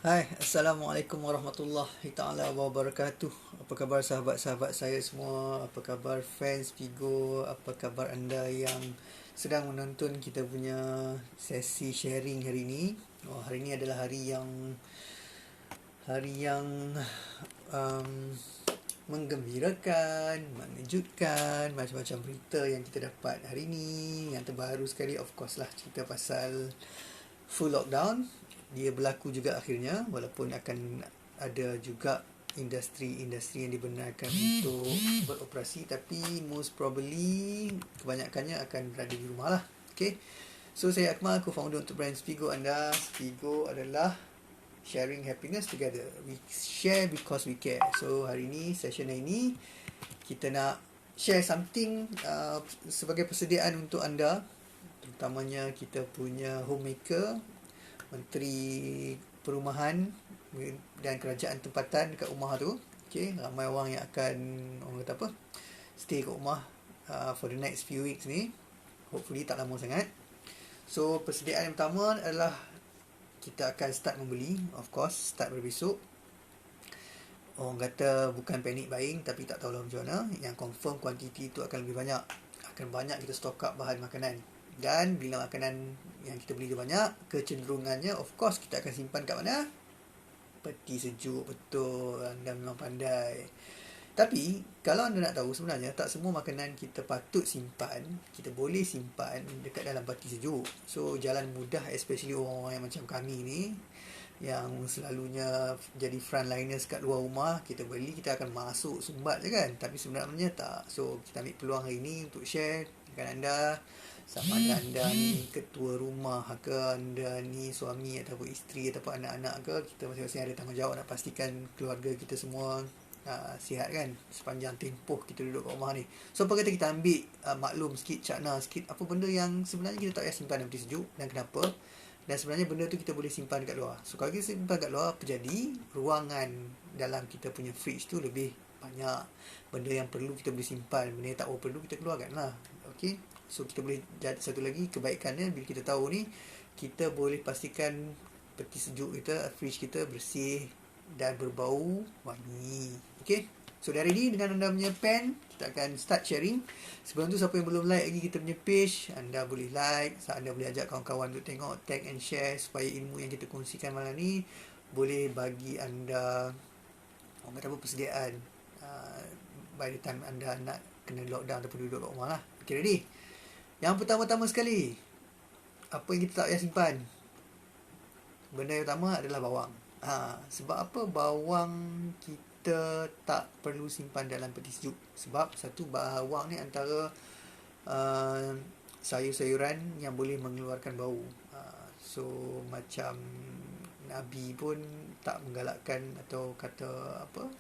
Hai, Assalamualaikum warahmatullahi ta'ala wabarakatuh. Apa khabar sahabat-sahabat saya semua? Apa khabar fans Figo? Apa khabar anda yang sedang menonton kita punya sesi sharing hari ini? Hari ini adalah hari yang um, menggembirakan, mengejutkan, macam-macam berita yang kita dapat hari ini. Yang terbaru sekali of course lah cerita pasal full lockdown. Dia berlaku juga akhirnya, walaupun akan ada juga industri-industri yang dibenarkan untuk beroperasi, tapi most probably kebanyakannya akan berada di rumah lah. Okay, so saya Akmal, co-founder untuk brand Spigo anda. Spigo adalah sharing happiness together. We share because we care. So hari ini, session ini kita nak share something sebagai persediaan untuk anda, terutamanya kita punya homemaker, Menteri Perumahan dan Kerajaan Tempatan dekat rumah tu. Okay, ramai orang yang akan, orang kata apa, stay kat rumah for the next few weeks ni. Hopefully tak lama sangat. So persediaan yang pertama adalah kita akan start membeli. Of course, start berbesok. Orang kata bukan panic buying, tapi tak tahulah macam mana. Yang confirm kuantiti tu akan lebih banyak. Akan banyak kita stock up bahan makanan. Dan bila makanan yang kita beli dia banyak, kecenderungannya of course kita akan simpan kat mana? Peti sejuk. Betul, anda memang pandai. Tapi kalau anda nak tahu, sebenarnya tak semua makanan kita patut simpan, kita boleh simpan dekat dalam peti sejuk. So jalan mudah, especially orang-orang yang macam kami ni, yang selalunya jadi frontliners kat luar rumah, kita beli, kita akan masuk sumbat je kan. Tapi sebenarnya tak. So kita ambil peluang hari ni untuk share dengan anda, sama ada anda ni ketua rumah ke, anda ni suami ataupun isteri ataupun anak-anak ke, kita masing-masing ada tanggungjawab nak pastikan keluarga kita semua sihat kan sepanjang tempoh kita duduk kat rumah ni. So apa kata kita ambil maklum sikit, cakna sikit apa benda yang sebenarnya kita tak payah simpan dalam peti sejuk dan kenapa, dan sebenarnya benda tu kita boleh simpan kat luar. So kalau kita simpan kat luar, apa jadi? Ruangan dalam kita punya fridge tu lebih banyak. Benda yang perlu kita boleh simpan, benda yang tak perlu kita keluarkan lah. Okay, so kita boleh, satu lagi kebaikannya bila kita tahu ni, kita boleh pastikan peti sejuk kita, fridge kita bersih dan berbau wangi. Okay, so dari ni dengan anda punya pen, kita akan start sharing. Sebelum tu, siapa yang belum like lagi kita punya page, anda boleh like, anda boleh ajak kawan-kawan untuk tengok, tag and share, supaya ilmu yang kita kongsikan malam ni boleh bagi anda, orang kata apa, persediaan by the time anda nak kena lockdown ataupun duduk kat rumah lah. Okay, ready? Yang pertama-tama sekali, apa yang kita tak payah simpan? Benda yang pertama adalah bawang. Sebab apa bawang kita tak perlu simpan dalam peti sejuk? Sebab satu, bawang ni antara sayur-sayuran yang boleh mengeluarkan bau. So macam Nabi pun tak menggalakkan atau kata apa,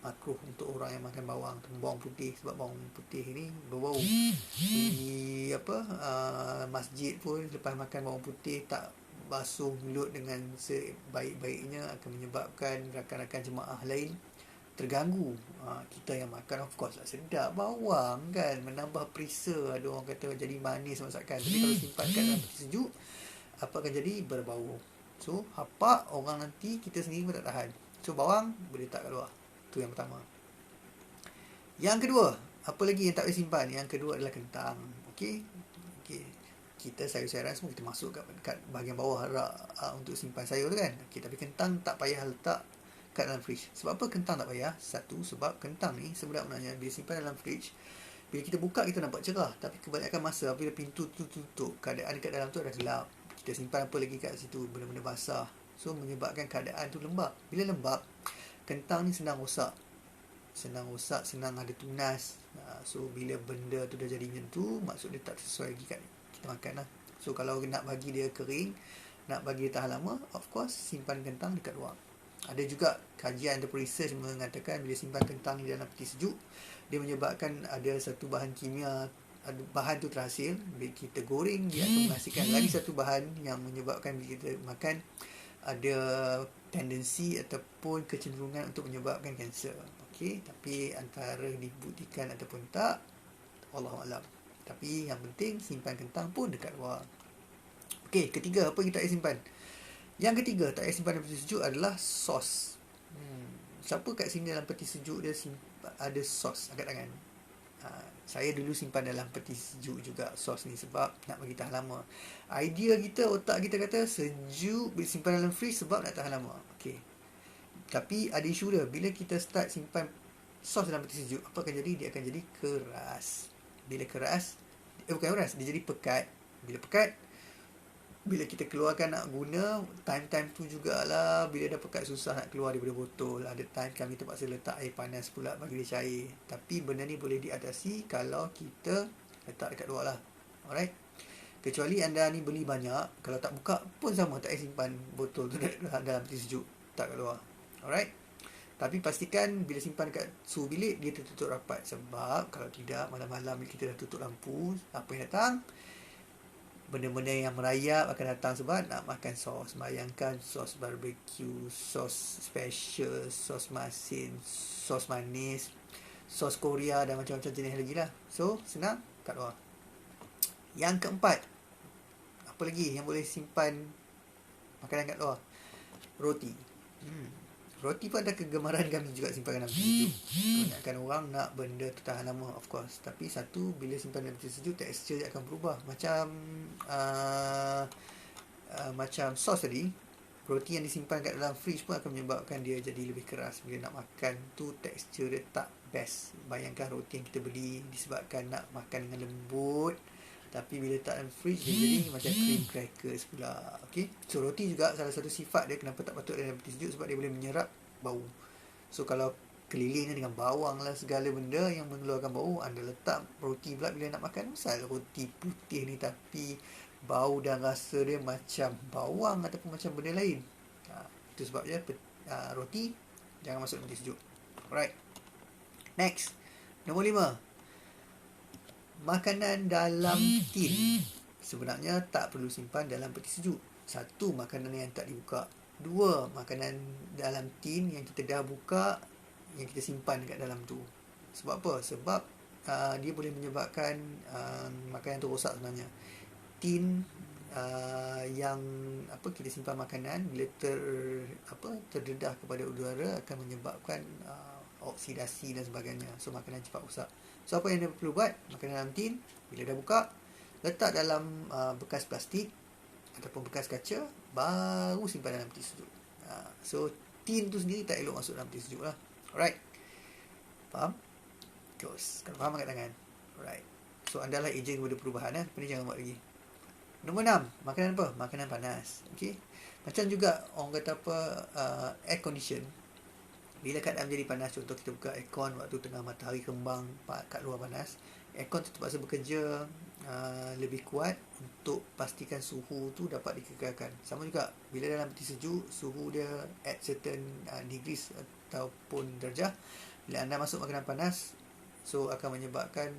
makruh untuk orang yang makan bawang, bawang putih, sebab bawang putih ni berbau. Di apa masjid pun lepas makan bawang putih tak basuh mulut dengan sebaik-baiknya akan menyebabkan rakan-rakan jemaah lain terganggu. Kita yang makan of course lah sedap bawang kan, menambah perisa, ada orang kata jadi manis masakan. Tapi kalau simpan kat dalam peti sejuk, apa akan jadi? Berbau. So hapak orang nanti, kita sendiri pun tak tahan. So bawang boleh letak kat luar. Tu yang pertama. Yang kedua, apa lagi yang tak boleh simpan? Yang kedua adalah kentang. Okey. Kita sayur-sayuran semua kita masuk kat bahagian bawah rak untuk simpan sayur tu kan. Okey, tapi kentang tak payah letak kat dalam fridge. Sebab apa kentang tak payah? Satu, sebab kentang ni sebenarnya bila simpan dalam fridge, bila kita buka kita nampak cerah, tapi kebanyakan masa bila pintu tu tutup, keadaan kat dalam tu ada gelap. Kita simpan apa lagi kat situ? Benda-benda basah. So menyebabkan keadaan tu lembab. Bila lembab, kentang ni senang rosak, senang ada tunas. So bila benda tu dah jadi macam tu, maksud dia tak sesuai lagi kat kita makan lah. So kalau nak bagi dia kering, nak bagi dia tahan lama, of course simpan kentang dekat luar. Ada juga kajian ataupun research mengatakan bila simpan kentang di dalam peti sejuk, dia menyebabkan ada satu bahan kimia, bahan tu terhasil, bila kita goreng dia akan menghasilkan lagi satu bahan yang menyebabkan bila kita makan ada tendensi ataupun kecenderungan untuk menyebabkan kanser. Okey, tapi antara dibuktikan ataupun tak, Wallahualam. Tapi yang penting simpan kentang pun dekat luar. Okey, ketiga, apa kita simpan? Yang ketiga, tak payah simpan dalam peti sejuk adalah sos. Siapa kat sini dalam peti sejuk dia ada sos angkat tangan? Saya dulu simpan dalam peti sejuk juga sos ni sebab nak bagi tahan lama. Idea kita, otak kita kata sejuk simpan dalam fridge sebab nak tahan lama. Okey. Tapi ada isu dia. Bila kita start simpan sos dalam peti sejuk, apa akan jadi? Dia akan jadi keras. Bila keras, bukan keras, dia jadi pekat. Bila pekat, bila kita keluarkan nak guna, time-time tu jugalah bila dah pekat susah nak keluar daripada botol. Ada time kami terpaksa letak air panas pula bagi dia cair. Tapi benda ni boleh diatasi kalau kita letak dekat luar lah. Alright. Kecuali anda ni beli banyak, kalau tak buka pun sama, tak payah simpan botol tu dalam peti sejuk, tak kat luar. Alright. Tapi pastikan bila simpan dekat suhu bilik, dia tertutup rapat. Sebab kalau tidak, malam-malam kita dah tutup lampu, apa yang datang? Benda-benda yang merayap akan datang sebab nak makan sos. Bayangkan sos barbecue, sos special, sos masin, sos manis, sos Korea dan macam-macam jenis lagi lah. So, senang kat luar. Yang keempat, apa lagi yang boleh simpan makanan kat luar? Roti. Roti pun ada kegemaran kami juga simpan dalam peti sejuk. Kebanyakan orang nak benda tu tahan lama, of course. Tapi satu, bila simpan dalam peti sejuk, tekstur dia akan berubah. Macam sos tadi, roti yang disimpan kat dalam fridge pun akan menyebabkan dia jadi lebih keras. Bila nak makan tu, tekstur dia tak best. Bayangkan roti yang kita beli disebabkan nak makan dengan lembut, tapi bila letak dalam fridge dia jadi macam cream crackers pula. Okay? So roti juga salah satu sifat dia kenapa tak patut dalam peti sejuk, sebab dia boleh menyerap bau. So kalau kelilingnya dengan bawang lah segala benda yang mengeluarkan bau, anda letak roti pula bila nak makan, misal roti putih ni tapi bau dan rasa dia macam bawang ataupun macam benda lain. Itu sebabnya roti jangan masuk dalam peti sejuk. Alright. Next. Nombor 5. Makanan dalam tin sebenarnya tak perlu simpan dalam peti sejuk. Satu, makanan yang tak dibuka. Dua, makanan dalam tin yang kita dah buka, yang kita simpan dekat dalam tu. Sebab apa? Sebab dia boleh menyebabkan makanan tu rosak sebenarnya. Tin yang kita simpan makanan bila terdedah kepada udara akan menyebabkan oksidasi dan sebagainya. So makanan cepat rosak. So apa yang dia perlu buat? Makanan dalam tin, bila dah buka, letak dalam bekas plastik ataupun bekas kaca, baru simpan dalam peti sejuk. So tin tu sendiri tak elok masuk dalam peti sejuk lah. Alright. Faham? Close. Kalau faham angkat tangan. Alright. So anda lah ejen kepada perubahan. Apa ni jangan buat lagi. Nombor 6. Makanan apa? Makanan panas. Okay. Macam juga orang kata air condition. Bila keadaan jadi panas, contoh kita buka aircon waktu tengah matahari kembang kat luar panas, aircon tu terpaksa bekerja lebih kuat untuk pastikan suhu tu dapat dikekalkan. Sama juga bila dalam peti sejuk, suhu dia at certain degrees ataupun darjah. Bila anda masuk makanan panas, so akan menyebabkan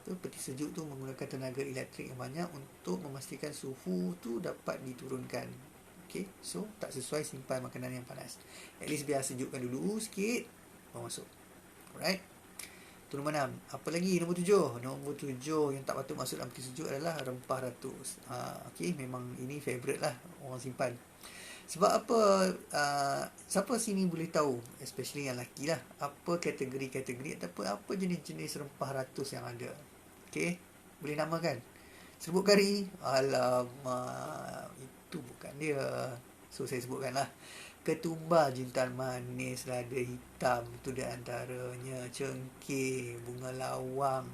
peti sejuk tu menggunakan tenaga elektrik yang banyak untuk memastikan suhu tu dapat diturunkan. Okay, so tak sesuai simpan makanan yang panas. At least biar sejukkan dulu sikit baru masuk. Alright. Itu nombor 6. Apa lagi? Nombor 7. Nombor 7 yang tak patut masuk dalam peti sejuk adalah rempah ratus. Okay, memang ini favourite lah orang simpan. Sebab apa? Siapa sini boleh tahu, especially yang lelaki lah, apa kategori-kategori ataupun apa jenis-jenis rempah ratus yang ada? Okay, boleh namakan? Serbuk kari? Alamak, itu bukan dia. So saya sebutkan lah. Ketumbar, jintan manis, lada hitam, itu di antaranya. Cengkeh, bunga lawang.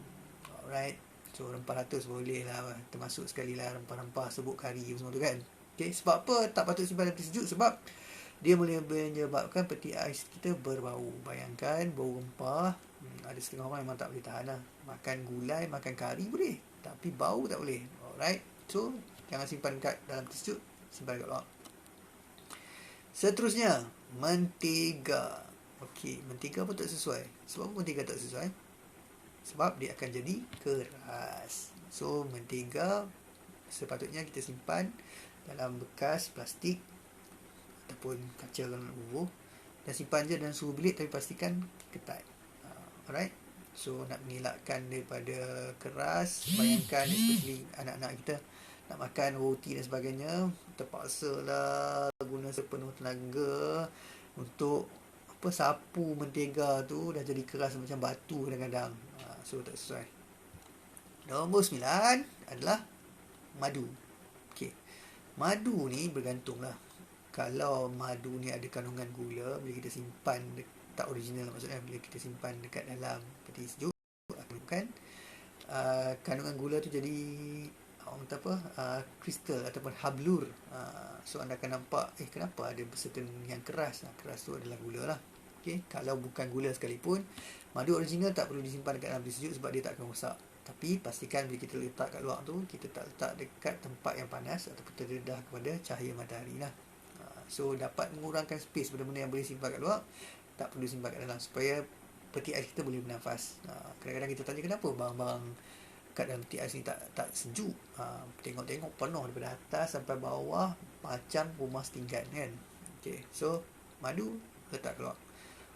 Alright. So rempah ratus boleh lah, termasuk sekali lah rempah-rempah serbuk kari semua tu kan. Okay, sebab apa tak patut simpan dalam peti sejuk? Sebab dia boleh menyebabkan peti ais kita berbau. Bayangkan bau rempah. Ada setengah orang memang tak boleh tahan lah. Makan gulai, makan kari boleh, tapi bau tak boleh. Alright. So jangan simpan kat dalam peti sejuk, simpan kat luar. Seterusnya, mentega. Okey, mentega pun tak sesuai. Sebab apa mentega tak sesuai? Sebab dia akan jadi keras. So mentega sepatutnya kita simpan dalam bekas plastik ataupun kaca kalau nak bubuh, dan simpan je dalam suhu bilik, tapi pastikan ketat. Alright. So nak mengelakkan daripada keras, bayangkan especially anak-anak kita nak makan roti dan sebagainya, terpaksa lah guna sepenuh tenaga untuk sapu mentega tu dah jadi keras macam batu kadang-kadang. So tak sesuai. Nombor 9 adalah madu. Okey. Madu ni bergantunglah. Kalau madu ni ada kandungan gula, bila kita simpan tak original maksudnya, bila kita simpan dekat dalam peti sejuk, akan kandungan gula tu jadi orang kata kristal ataupun hablur. So anda akan nampak kenapa ada certain yang keras. Keras tu adalah gula lah. Okay? Kalau bukan gula sekalipun, madu original tak perlu disimpan dekat dalam peti sejuk sebab dia tak akan rosak. Tapi pastikan bila kita letak kat luar tu, kita tak letak dekat tempat yang panas ataupun terdedah kepada cahaya matahari lah. So dapat mengurangkan space benda-benda yang boleh simpan kat luar, tak perlu simpan kat dalam supaya peti ais kita boleh bernafas. Kadang-kadang kita tanya kenapa barang-barang kat dalam peti ais ni tak sejuk. Tengok-tengok penuh daripada atas sampai bawah macam rumah setinggan kan. Okay, so madu letak keluar.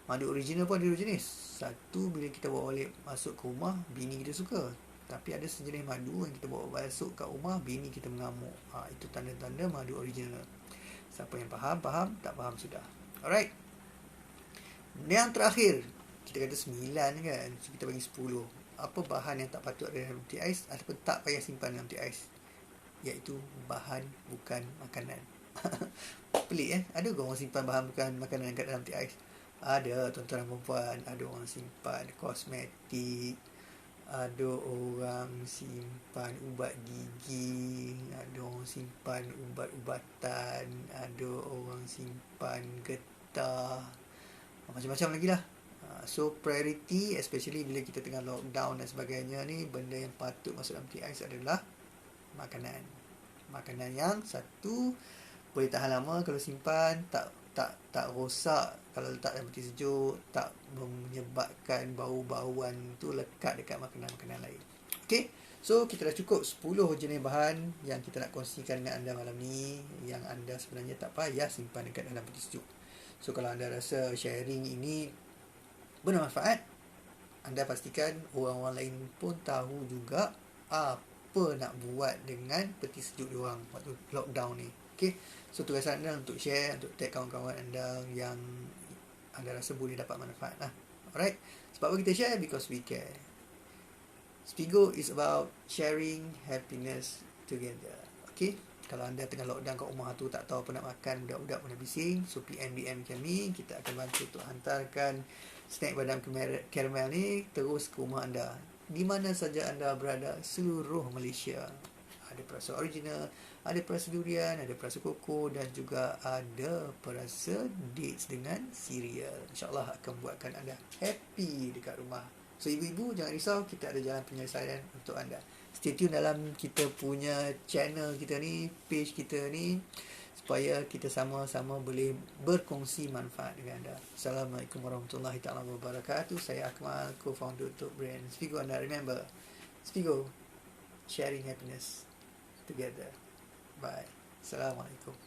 Madu original pun ada dua jenis. Satu bila kita bawa balik masuk ke rumah, bini kita suka. Tapi ada sejenis madu yang kita bawa masuk kat rumah, bini kita mengamuk. Itu tanda-tanda madu original. Siapa yang faham, tak faham sudah. Alright. Yang terakhir, kita kata 9 kan, so kita bagi 10. Apa bahan yang tak patut ada dalam peti ais ataupun tak payah simpan dalam peti ais? Iaitu bahan bukan makanan. Pelik ada ke orang simpan bahan bukan makanan kat dalam peti ais? Ada, tuan-tuan dan puan, ada orang simpan kosmetik, ada orang simpan ubat gigi, ada orang simpan ubat-ubatan, ada orang simpan getah, macam-macam lagi lah. So priority, especially bila kita tengah lockdown dan sebagainya ni, benda yang patut masuk dalam peti ais adalah makanan. Makanan yang satu boleh tahan lama kalau simpan, tak rosak kalau letak dalam peti sejuk, tak menyebabkan bau-bauan tu lekat dekat makanan-makanan lain. Okay, so kita dah cukup 10 jenis bahan yang kita nak kongsikan dengan anda malam ni, yang anda sebenarnya tak payah simpan dekat dalam peti sejuk. So kalau anda rasa sharing ini bermanfaat, anda pastikan orang-orang lain pun tahu juga apa nak buat dengan peti sejuk diorang waktu lockdown ni. Okay, so tugas anda untuk share, untuk tag kawan-kawan anda yang anda rasa boleh dapat manfaat lah. Alright, sebab apa kita share? Because we care. Spigo is about sharing happiness together. Okay, kalau anda tengah lockdown kat rumah tu, tak tahu apa nak makan, budak-budak pun dah bising, so PM kami, kita akan bantu untuk hantarkan snack badam caramel ni terus ke rumah anda, di mana saja anda berada seluruh Malaysia. Ada perasa original, ada perasa durian, ada perasa koko dan juga ada perasa dates dengan cereal. InsyaAllah akan buatkan anda happy dekat rumah. So ibu-ibu jangan risau, kita ada jalan penyelesaian untuk anda. Stay tune dalam kita punya channel kita ni, page kita ni, supaya kita sama-sama boleh berkongsi manfaat dengan anda. Assalamualaikum warahmatullahi taala wabarakatuh. Saya Akmal, co-founder untuk brand Spigo. Anda remember, Spigo, sharing happiness together. Bye. Assalamualaikum.